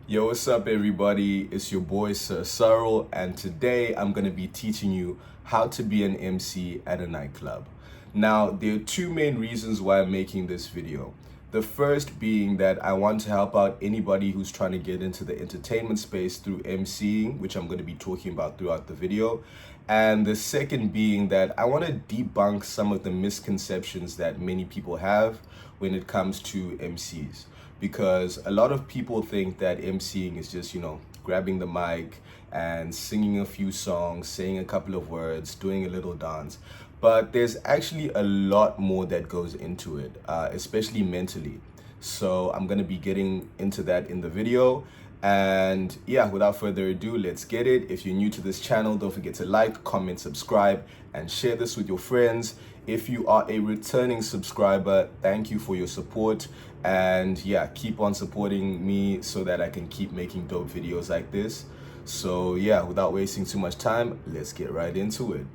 Yo, what's up, everybody? It's your boy, Sir Cyril, and today I'm going to be teaching you how to be an MC at a nightclub. Now, there are two main reasons why I'm making this video. The first being that I want to help out anybody who's trying to get into the entertainment space through MCing, which I'm going to be talking about throughout the video. And the second being that I want to debunk some of the misconceptions that many people have when it comes to MCs, because a lot of people think that MCing is just, grabbing the mic and singing a few songs, saying a couple of words, doing a little dance. But there's actually a lot more that goes into it, especially mentally. So I'm going to be getting into that in the video. And yeah, without further ado, let's get it. If you're new to this channel, don't forget to like, comment, subscribe, and share this with your friends. If you are a returning subscriber, thank you for your support. And yeah, keep on supporting me so that I can keep making dope videos like this. So yeah, without wasting too much time, let's get right into it.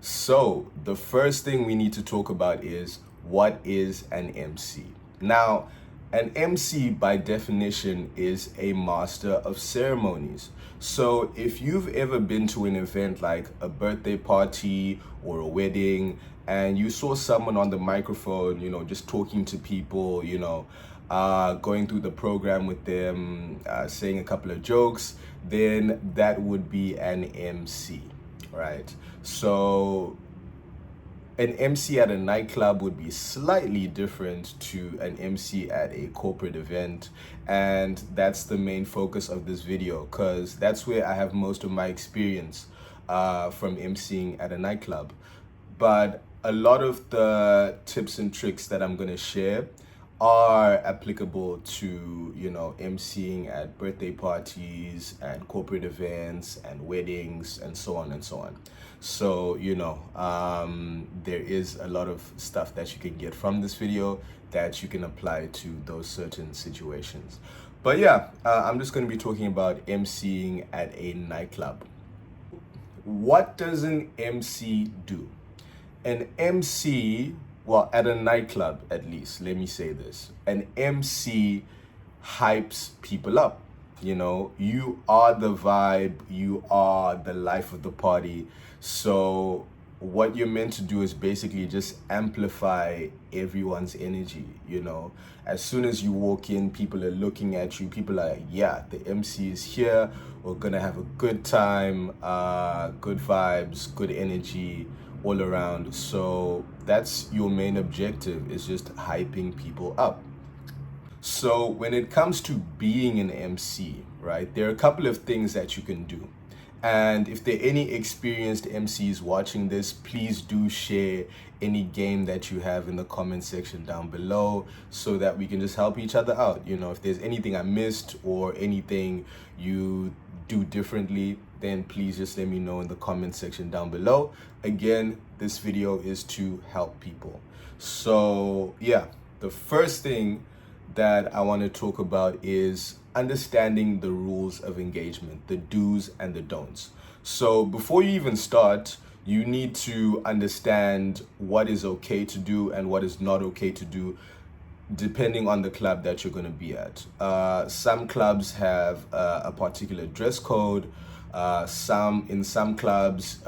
So the first thing we need to talk about is, what is an MC? Now, an MC by definition is a master of ceremonies. So if you've ever been to an event like a birthday party or a wedding and you saw someone on the microphone, just talking to people, going through the program with them, saying a couple of jokes, then that would be an MC, right? So an MC at a nightclub would be slightly different to an MC at a corporate event, and that's the main focus of this video because that's where I have most of my experience from MCing at a nightclub. But a lot of the tips and tricks that I'm going to share are applicable to, MCing at birthday parties and corporate events and weddings and so on and so on. So, there is a lot of stuff that you can get from this video that you can apply to those certain situations. But yeah, I'm just going to be talking about MCing at a nightclub. What does an MC do? An MC, well, at a nightclub at least, let me say this, an MC hypes people up. You are the vibe, you are the life of the party. So what you're meant to do is basically just amplify everyone's energy. As soon as you walk in, people are looking at you, people are like, yeah, the MC is here, we're gonna have a good time, good vibes, good energy all around. So that's your main objective, is just hyping people up. So when it comes to being an MC, right, there are a couple of things that you can do. And if there are any experienced MCs watching this, please do share any game that you have in the comment section down below so that we can just help each other out. If there's anything I missed or anything you do differently, then please just let me know in the comment section down below. Again, this video is to help people. So yeah, the first thing that I want to talk about is understanding the rules of engagement, the do's and the don'ts. So before you even start, you need to understand what is okay to do and what is not okay to do, depending on the club that you're going to be at. Some clubs have a particular dress code. In some clubs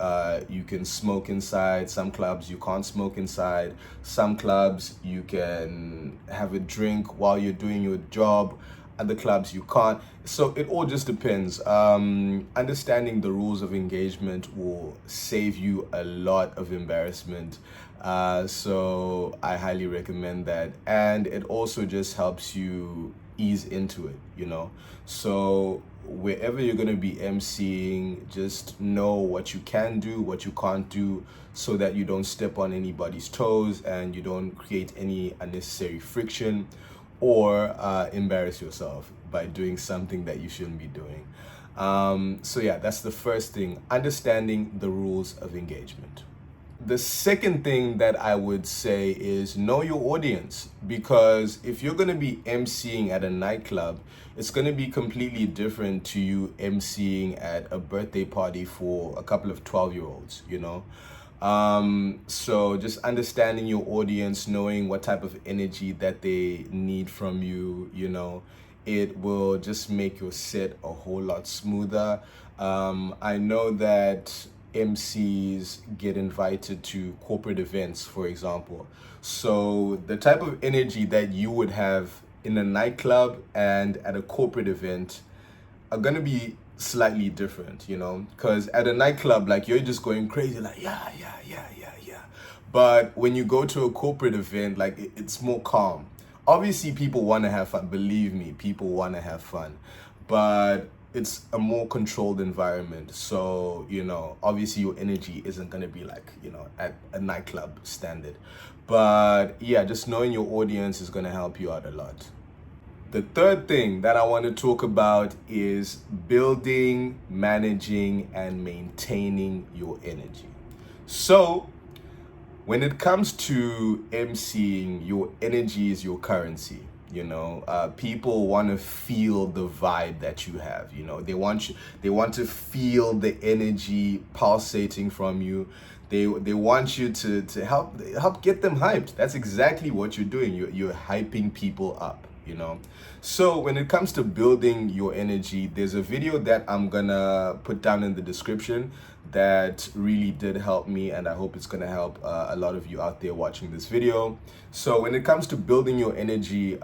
you can smoke inside, some clubs you can't smoke inside, some clubs you can have a drink while you're doing your job, other clubs you can't. So it all just depends. Understanding the rules of engagement will save you a lot of embarrassment. So I highly recommend that, and it also just helps you ease into it. So wherever you're going to be MCing, just know what you can do, what you can't do, so that you don't step on anybody's toes and you don't create any unnecessary friction or embarrass yourself by doing something that you shouldn't be doing. So yeah, that's the first thing, understanding the rules of engagement. The second thing that I would say is know your audience, because if you're going to be MCing at a nightclub, it's going to be completely different to you MCing at a birthday party for a couple of 12-year-olds, So just understanding your audience, knowing what type of energy that they need from you, It will just make your set a whole lot smoother. I know that MCs get invited to corporate events, for example. So the type of energy that you would have in a nightclub and at a corporate event are gonna be slightly different, because at a nightclub, like, you're just going crazy, like, yeah, yeah, yeah, yeah, yeah. But when you go to a corporate event, like, it's more calm. Obviously, people want to have fun. Believe me, people want to have fun, but it's a more controlled environment. So, obviously your energy isn't going to be like, at a nightclub standard. But yeah, just knowing your audience is going to help you out a lot. The third thing that I want to talk about is building, managing, and maintaining your energy. So, when it comes to emceeing, your energy is your currency. People want to feel the vibe that you have. They want to feel the energy pulsating from you. They want you to help get them hyped. That's exactly what you're doing. You're hyping people up. So when it comes to building your energy, there's a video that I'm gonna put down in the description that really did help me, and I hope it's gonna help a lot of you out there watching this video. So when it comes to building your energy,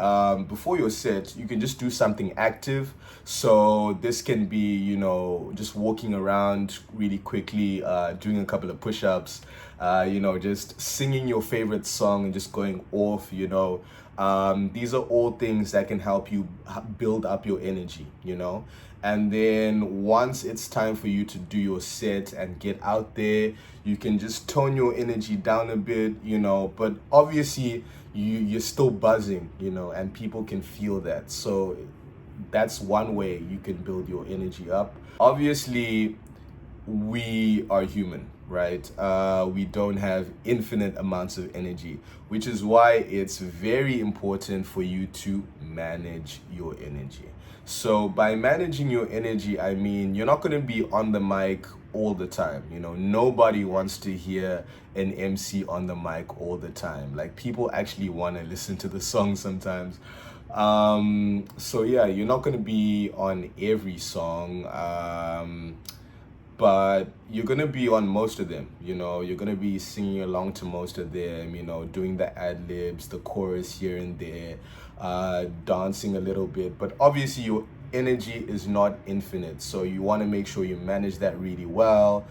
before your set, you can just do something active. So this can be, just walking around really quickly, doing a couple of push-ups, just singing your favorite song and just going off. These are all things that can help you build up your energy, and then once it's time for you to do your set and get out there, you can just tone your energy down a bit, but obviously you're still buzzing, and people can feel that. So that's one way you can build your energy up. Obviously, we are human, right? We don't have infinite amounts of energy, which is why it's very important for you to manage your energy. So by managing your energy, I mean, you're not going to be on the mic all the time. Nobody wants to hear an MC on the mic all the time. Like, people actually want to listen to the song sometimes. So yeah, you're not going to be on every song. But you're gonna be on most of them. You're gonna be singing along to most of them, doing the ad-libs, the chorus here and there, dancing a little bit. But obviously your energy is not infinite, so you want to make sure you manage that really well.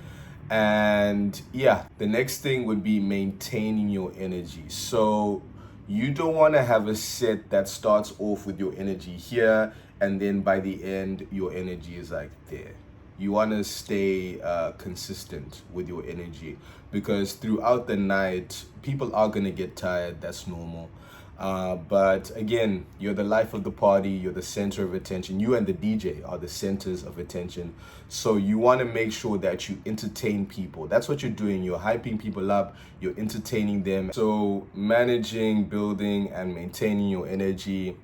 And yeah, the next thing would be maintaining your energy. So you don't want to have a set that starts off with your energy here, and then by the end your energy is like there. You want to stay consistent with your energy, because throughout the night, people are going to get tired. That's normal. But again, you're the life of the party. You're the center of attention. You and the DJ are the centers of attention. So you want to make sure that you entertain people. That's what you're doing. You're hyping people up. You're entertaining them. So managing, building, and maintaining your energy,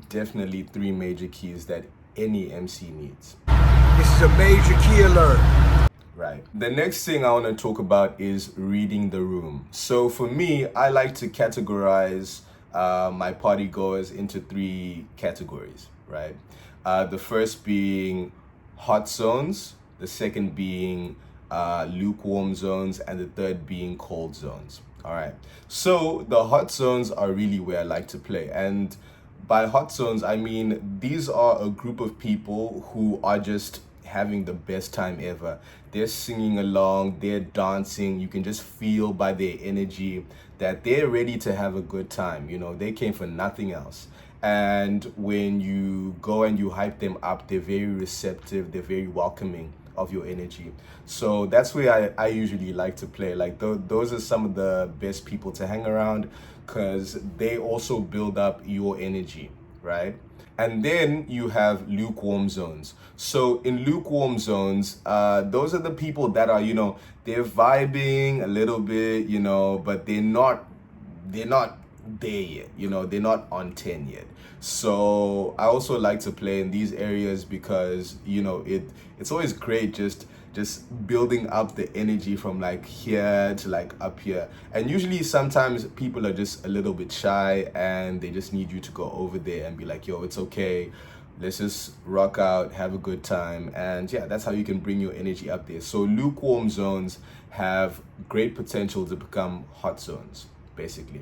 definitely three major keys that any MC needs. This is a major key alert. Right. The next thing I want to talk about is reading the room. So for me, I like to categorize my party goers into three categories, right? The first being hot zones, the second being lukewarm zones, and the third being cold zones. All right. So the hot zones are really where I like to play. And by hot zones, I mean, these are a group of people who are just having the best time ever. They're singing along, they're dancing. You can just feel by their energy that they're ready to have a good time. They came for nothing else. And when you go and you hype them up, they're very receptive, they're very welcoming of your energy. So that's where I usually like to play. Like, those are some of the best people to hang around, because they also build up your energy, right? And then you have lukewarm zones. So in lukewarm zones, those are the people that are, they're vibing a little bit, but they're not there yet, they're not on 10 yet. So I also like to play in these areas because, it's always great just just building up the energy from like here to like up here. And usually sometimes people are just a little bit shy and they just need you to go over there and be like, yo, it's okay, let's just rock out, have a good time. And yeah, that's how you can bring your energy up there. So lukewarm zones have great potential to become hot zones, basically.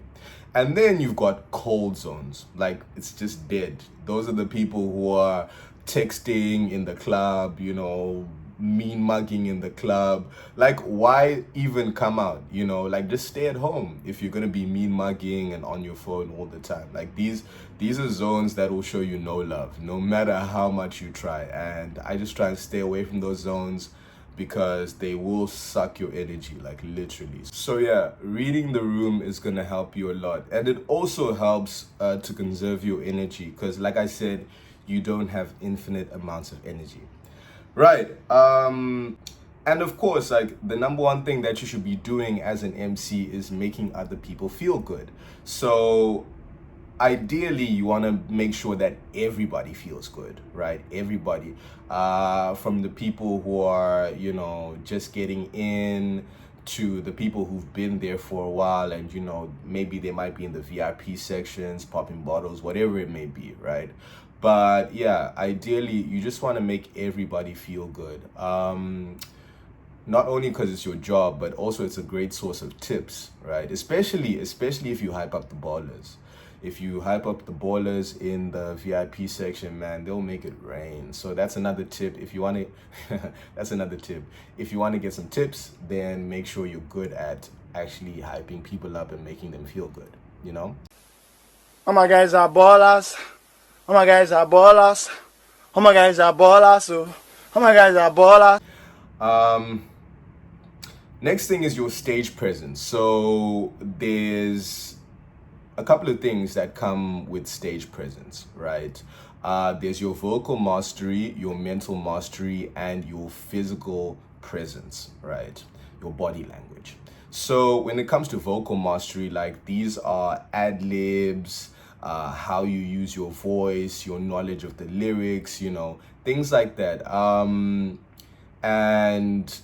And then you've got cold zones, like it's just dead. Those are the people who are texting in the club, you know, mean mugging in the club. Like, why even come out? You know, like, just stay at home if you're gonna be mean mugging and on your phone all the time. Like, these are zones that will show you no love, no matter how much you try. And I just try and stay away from those zones because they will suck your energy, like literally. So yeah, reading the room is gonna help you a lot. And it also helps to conserve your energy because, like I said, you don't have infinite amounts of energy. Right. And of course, like, the number one thing that you should be doing as an MC is making other people feel good. So ideally, you want to make sure that everybody feels good, right? Everybody, from the people who are, you know, just getting in to the people who've been there for a while, and, you know, maybe they might be in the VIP sections, popping bottles, whatever it may be, right? But yeah, ideally, you just want to make everybody feel good. Not only because it's your job, but also it's a great source of tips, right? Especially if you hype up the ballers. If you hype up the ballers in the VIP section, man, they'll make it rain. So that's another tip. If you want to, that's another tip. If you want to get some tips, then make sure you're good at actually hyping people up and making them feel good, you know? All my guys are ballers. All my guys are ballers. All my guys are ballers. All my guys are ballers. Next thing is your stage presence. So there's a couple of things that come with stage presence, right? There's your vocal mastery, your mental mastery, and your physical presence, right? Your body language. So when it comes to vocal mastery, like, these are ad-libs, how you use your voice, your knowledge of the lyrics, you know, things like that. And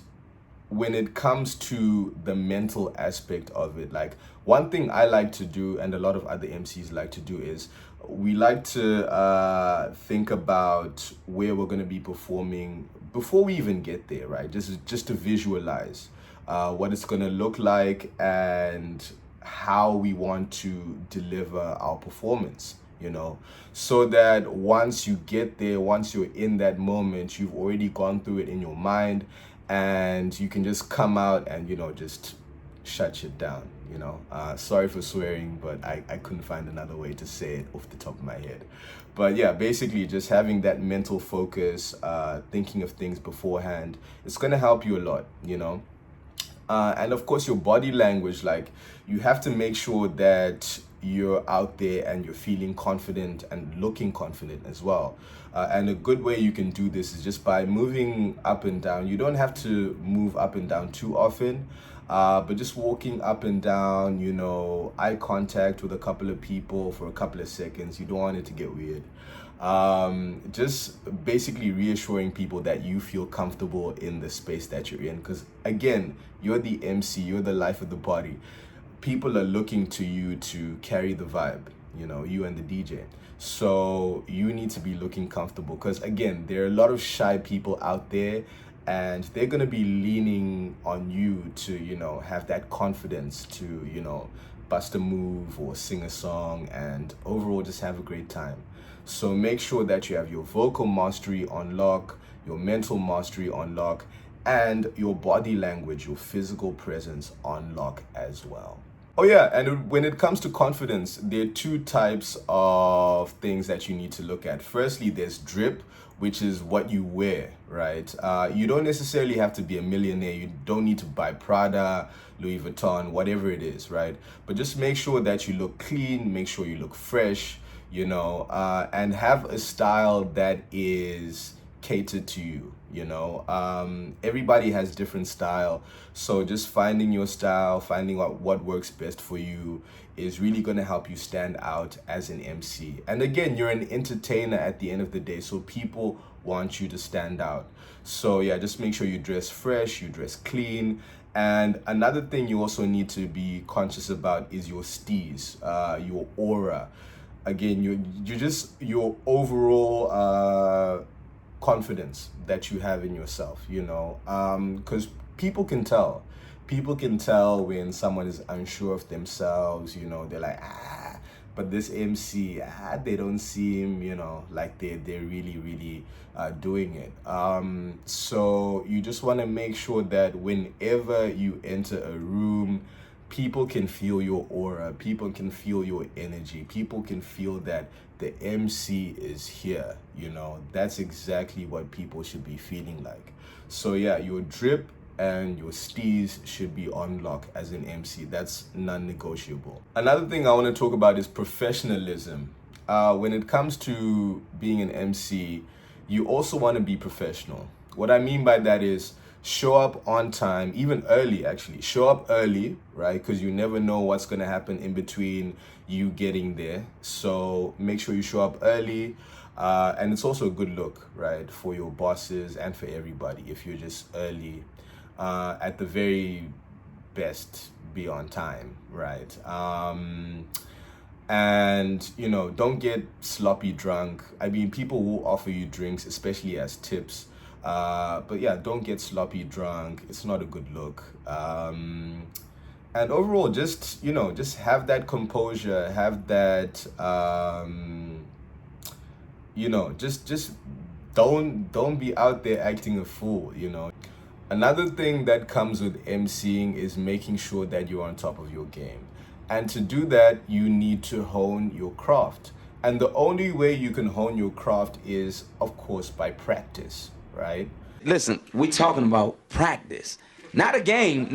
when it comes to the mental aspect of it, like, one thing I like to do, and a lot of other MCs like to do, is we like to think about where we're going to be performing before we even get there, right? Just to visualize what it's going to look like and how we want to deliver our performance, you know, so that once you get there, once you're in that moment, you've already gone through it in your mind, and you can just come out and, you know, just shut shit down, you know. Sorry for swearing, but I couldn't find another way to say it off the top of my head. But yeah, basically just having that mental focus, thinking of things beforehand, it's going to help you a lot, you know. And of course, your body language, like, you have to make sure that you're out there and you're feeling confident and looking confident as well. And a good way you can do this is just by moving up and down. You don't have to move up and down too often, but just walking up and down, you know, eye contact with a couple of people for a couple of seconds. You don't want it to get weird. Just basically reassuring people that you feel comfortable in the space that you're in, because again, you're the MC, you're the life of the party. People are looking to you to carry the vibe, you know, you and the DJ. So you need to be looking comfortable, because again, there are a lot of shy people out there, and they're going to be leaning on you to, you know, have that confidence to, you know, bust a move or sing a song and overall just have a great time. So make sure that you have your vocal mastery on lock, your mental mastery on lock, and your body language, your physical presence on lock as well. Oh yeah, and when it comes to confidence, there are two types of things that you need to look at. Firstly, there's drip, which is what you wear, right? You don't necessarily have to be a millionaire. You don't need to buy Prada, Louis Vuitton, whatever it is, right? But just make sure that you look clean, make sure you look fresh, you know, and have a style that is catered to you, everybody has different style, so just finding your style, finding out what works best for you is really going to help you stand out as an MC. And again, you're an entertainer at the end of the day, so people want you to stand out. So yeah, just make sure you dress fresh, you dress clean. And another thing you also need to be conscious about is your steez, your aura. Again, your overall confidence that you have in yourself, because people can tell. People can tell when someone is unsure of themselves, they're like, but this MC, they don't seem, like they're really doing it. So you just want to make sure that whenever you enter a room, people can feel your aura, people can feel your energy, people can feel that the MC is here, that's exactly what people should be feeling like. So yeah, your drip and your steez should be on lock as an MC. That's non-negotiable. Another thing I want to talk about is professionalism. When it comes to being an MC, you also want to be professional. What I mean by that is show up on time, even early actually. Show up early, right? Because you never know what's going to happen in between you getting there. So make sure you show up early. And it's also a good look, right? For your bosses and for everybody if you're just early. At the very best, be on time, right? And don't get sloppy drunk. I mean, people will offer you drinks, especially as tips, but yeah, don't get sloppy drunk. It's not a good look. And overall, just have that composure, have that just don't be out there acting a fool. Another thing that comes with emceeing is making sure that you're on top of your game. And to do that, you need to hone your craft. And the only way you can hone your craft is, of course, by practice, right? Listen, we talking about practice. Not a game.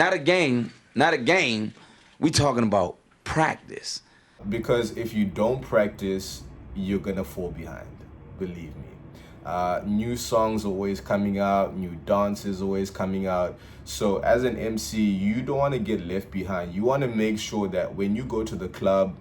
We talking about practice. Because if you don't practice, you're gonna fall behind, believe me. New songs always coming out, new dances always coming out. So as an MC, you don't want to get left behind. You want to make sure that when you go to the club,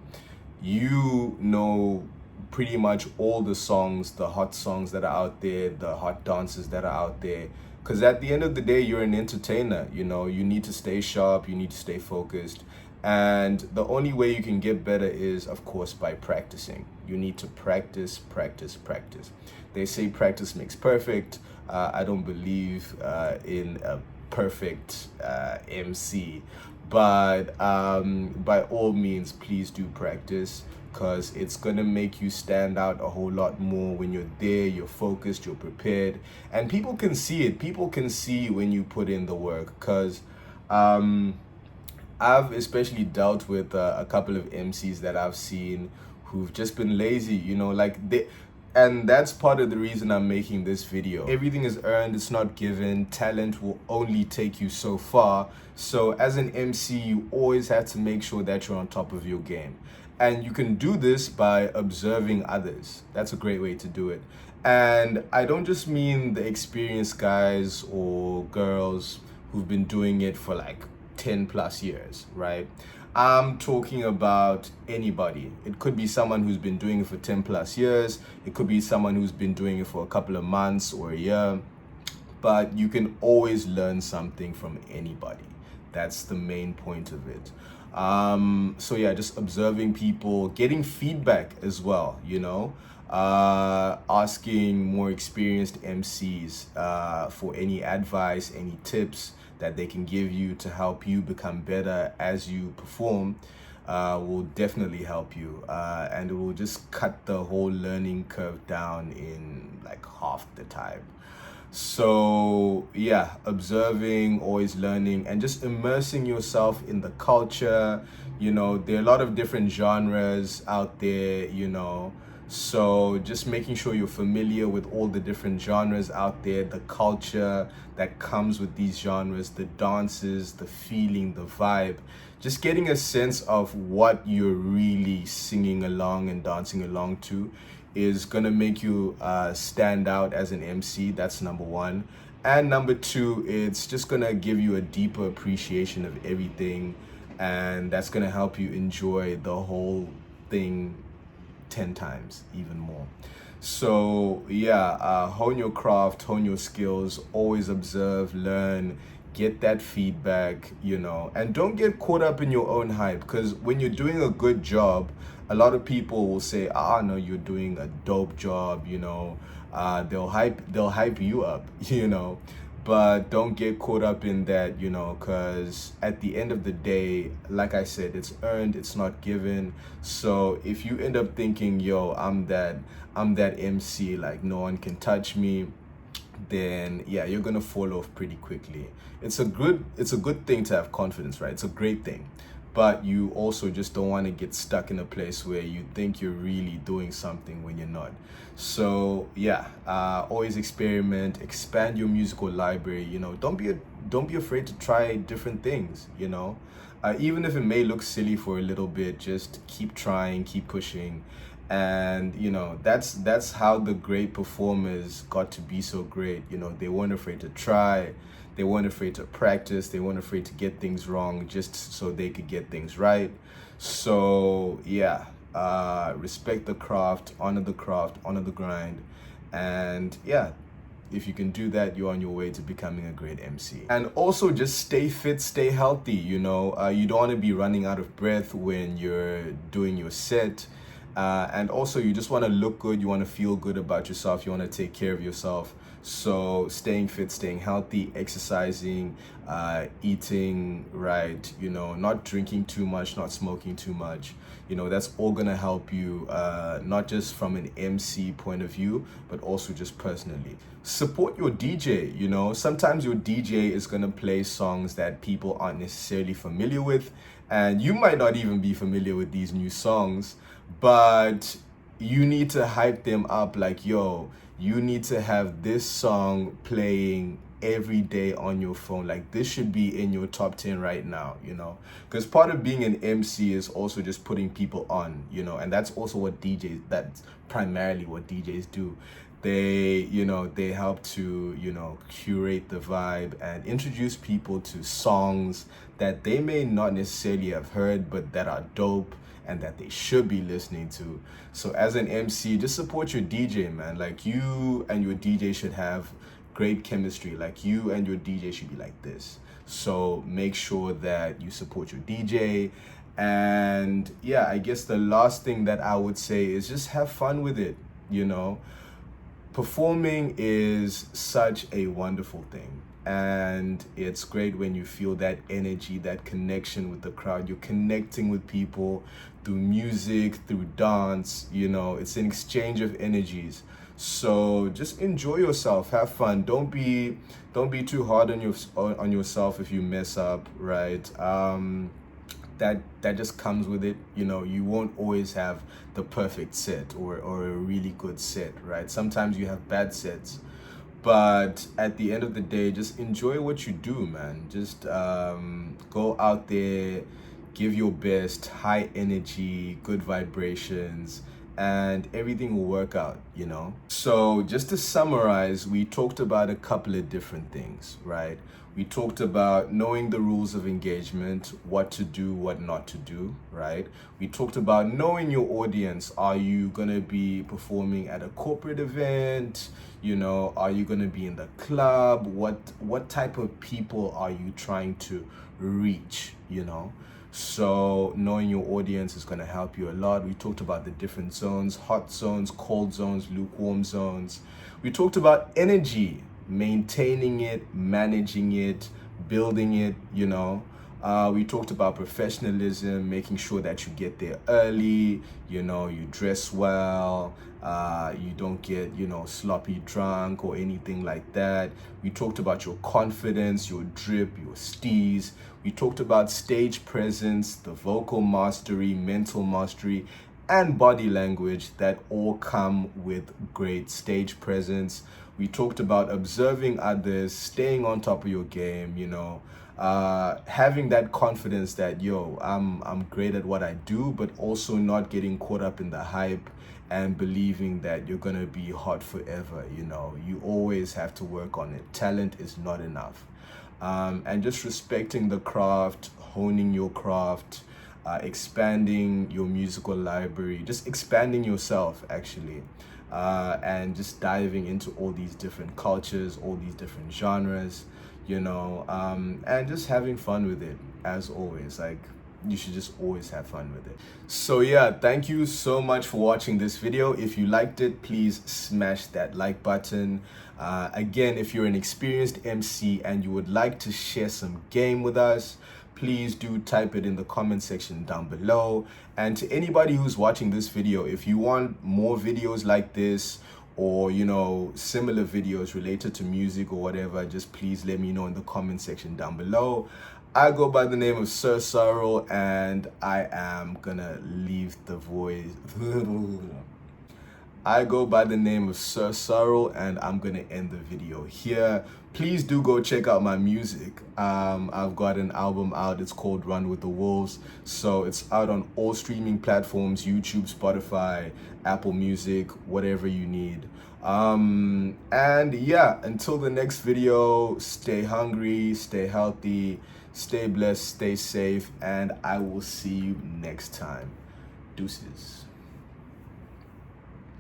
you know pretty much all the songs, the hot songs that are out there, the hot dances that are out there. Because at the end of the day, you're an entertainer, you need to stay sharp, you need to stay focused. And the only way you can get better is, of course, by practicing. You need to practice. They say practice makes perfect. I don't believe in a perfect MC, but by all means, please do practice, because it's gonna make you stand out a whole lot more when you're there, you're focused, you're prepared, and people can see it. People can see when you put in the work, because I've especially dealt with a couple of MCs that I've seen who've just been lazy, and that's part of the reason I'm making this video. Everything is earned, it's not given. Talent will only take you so far. So as an MC, you always have to make sure that you're on top of your game. And you can do this by observing others. That's a great way to do it. And I don't just mean the experienced guys or girls who've been doing it for like 10 plus years, right? I'm talking about anybody. It could be someone who's been doing it for 10 plus years. It could be someone who's been doing it for a couple of months or a year. But you can always learn something from anybody. That's the main point of it. So yeah, just observing people, getting feedback as well, asking more experienced MCs for any advice, any tips that they can give you to help you become better as you perform, will definitely help you, and it will just cut the whole learning curve down in like half the time. So yeah, observing, always learning, and just immersing yourself in the culture. There are a lot of different genres out there, so just making sure you're familiar with all the different genres out there, the culture that comes with these genres, the dances, the feeling, the vibe, just getting a sense of what you're really singing along and dancing along to is gonna make you stand out as an MC. That's number one. And number two, it's just gonna give you a deeper appreciation of everything, and that's gonna help you enjoy the whole thing 10 times even more. So yeah, hone your craft, hone your skills, always observe, learn, get that feedback, and don't get caught up in your own hype, because when you're doing a good job, a lot of people will say, no, you're doing a dope job, they'll hype you up, but don't get caught up in that, because at the end of the day, like I said, it's earned, it's not given. So if you end up thinking, yo, I'm that MC, like no one can touch me, then yeah, you're gonna fall off pretty quickly. It's a good thing to have confidence, right? It's a great thing, but you also just don't want to get stuck in a place where you think you're really doing something when you're not. So yeah, always experiment, expand your musical library. Don't be afraid to try different things. Even if it may look silly for a little bit, just keep trying, keep pushing. And that's how the great performers got to be so great. They weren't afraid to try, they weren't afraid to practice, they weren't afraid to get things wrong just so they could get things right. So yeah, respect the craft, honor the grind, and yeah, if you can do that, you're on your way to becoming a great MC. And also just stay fit, stay healthy. You don't want to be running out of breath when you're doing your set. And also you just want to look good, you want to feel good about yourself, you want to take care of yourself. So staying fit, staying healthy, exercising, eating right, not drinking too much, not smoking too much, that's all gonna help you, not just from an MC point of view, but also just personally. Support your DJ. Sometimes your DJ is gonna play songs that people aren't necessarily familiar with, and you might not even be familiar with these new songs, but you need to hype them up. Like, yo, you need to have this song playing every day on your phone. Like, this should be in your top 10 right now, because part of being an MC is also just putting people on, and that's also that's primarily what DJs do. They help to curate the vibe and introduce people to songs that they may not necessarily have heard, but that are dope and that they should be listening to. So as an MC, just support your DJ, man. Like, you and your DJ should have great chemistry. Like, you and your DJ should be like this. So make sure that you support your DJ. And yeah, I guess the last thing that I would say is just have fun with it. Performing is such a wonderful thing, and it's great when you feel that energy, that connection with the crowd. You're connecting with people through music, through dance. It's an exchange of energies. So just enjoy yourself, have fun. Don't be too hard on yourself if you mess up, right? That just comes with it. You won't always have the perfect set or a really good set, right? Sometimes you have bad sets, but at the end of the day, just enjoy what you do, man. Just go out there, give your best, high energy, good vibrations, and everything will work out. So just to summarize, we talked about a couple of different things, right? We talked about knowing the rules of engagement, what to do, what not to do, right? We talked about knowing your audience. Are you gonna be performing at a corporate event? Are you gonna be in the club? What type of people are you trying to reach? So knowing your audience is gonna help you a lot. We talked about the different zones: hot zones, cold zones, lukewarm zones. We talked about energy, maintaining it, managing it, building it. We talked about professionalism, making sure that you get there early, you dress well, you don't get, sloppy drunk or anything like that. We talked about your confidence, your drip, your steez. We talked about stage presence, the vocal mastery, mental mastery, and body language that all come with great stage presence. We talked about observing others, staying on top of your game, having that confidence that, yo, I'm great at what I do, but also not getting caught up in the hype and believing that you're gonna be hot forever. You know, you always have to work on it. Talent is not enough. And just respecting the craft, honing your craft, expanding your musical library, just expanding yourself actually, and just diving into all these different cultures, all these different genres, you know, and just having fun with it as always. Like, you should just always have fun with it. So yeah, thank you so much for watching this video. If you liked it, please smash that like button. Again, if you're an experienced MC and you would like to share some game with us, please do type it in the comment section down below. And to anybody who's watching this video, if you want more videos like this, or, you know, similar videos related to music or whatever, just please let me know in the comment section down below. I go by the name of Sir Cyril, and I am gonna leave the voice. I go by the name of Sir Cyril, and I'm gonna end the video here. Please do go check out my music. I've got an album out. It's called Run with the Wolves. So it's out on all streaming platforms: YouTube, Spotify, Apple Music, whatever you need. And yeah, until the next video, stay hungry, stay healthy, stay blessed, stay safe, and I will see you next time. Deuces.